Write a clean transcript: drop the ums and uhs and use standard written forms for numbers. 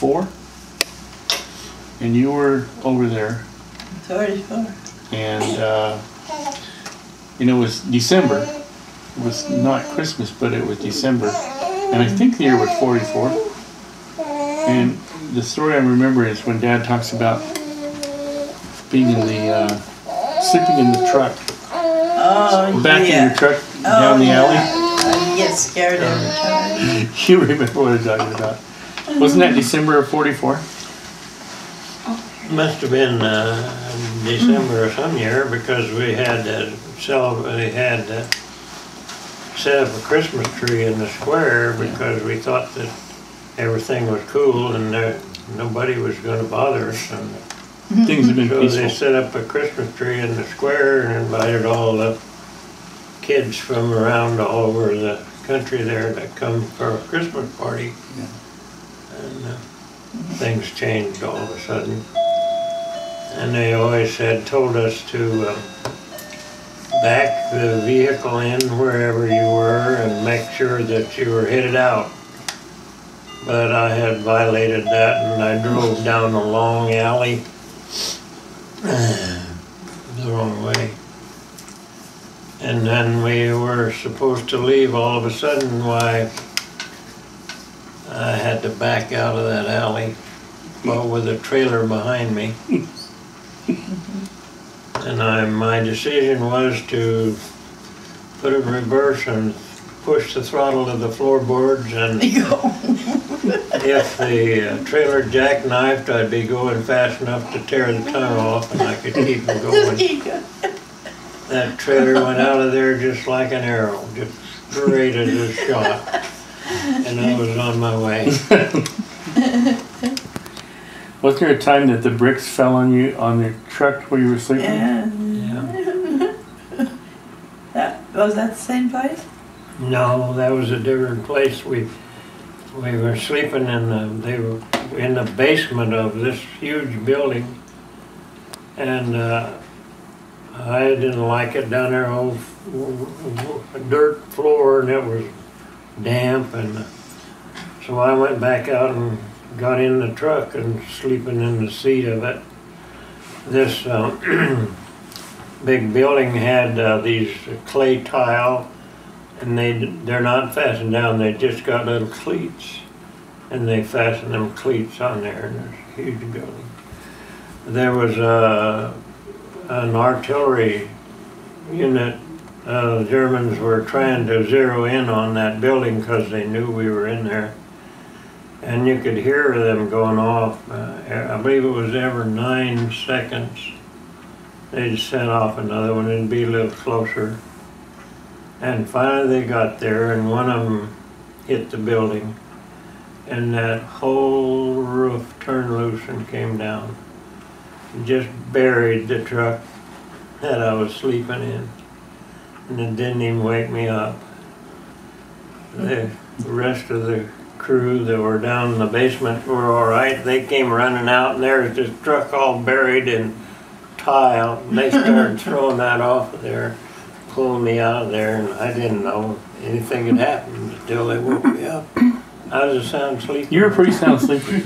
34, and you were over there. 34. And you know, it was December. It was not Christmas, but it was December, and I think the year was 44. And the story I remember is when Dad talks about being in the sleeping in the truck, back in your truck down the alley. I get scared every time. You remember what I'm talking about? Wasn't that December of 44? Must have been December of some year, because we had set up a Christmas tree in the square because we thought that everything was cool and nobody was going to bother us. And things have been so peaceful. they set up a Christmas tree in the square and invited all the kids from around all over the country there to come for a Christmas party. Yeah. And things changed all of a sudden. And they always told us to back the vehicle in wherever you were and make sure that you were headed out. But I had violated that, and I drove down a long alley the wrong way. And then we were supposed to leave. All of a sudden, why, I had to back out of that alley, well, with a trailer behind me. And my decision was to put it in reverse and push the throttle to the floorboards, and if the trailer jackknifed, I'd be going fast enough to tear the tongue off and I could keep it going. That trailer went out of there just like an arrow, just straight as a shot, and I was on my way. Was there a time that the bricks fell on you on the truck where you were sleeping? Yeah. Yeah. Was that the same place? No, that was a different place. We were sleeping they were in the basement of this huge building, and I didn't like it down there, old dirt floor, and it was damp, and so I went back out and got in the truck and sleeping in the seat of it. This big building had these clay tile, and they're not fastened down, they just got little cleats, and they fasten them cleats on there, and it's a huge building. There was an artillery unit. The Germans were trying to zero in on that building because they knew we were in there. And you could hear them going off. I believe it was every 9 seconds. They'd set off another one and be a little closer. And finally they got there, and one of them hit the building. And that whole roof turned loose and came down. And just buried the truck that I was sleeping in. And it didn't even wake me up. The rest of the crew that were down in the basement were all right. They came running out, and there was this truck all buried in tile. And they started throwing that off of there, pulling me out of there, and I didn't know anything had happened until they woke me up. I was a sound sleeper. You were a pretty sound sleeper.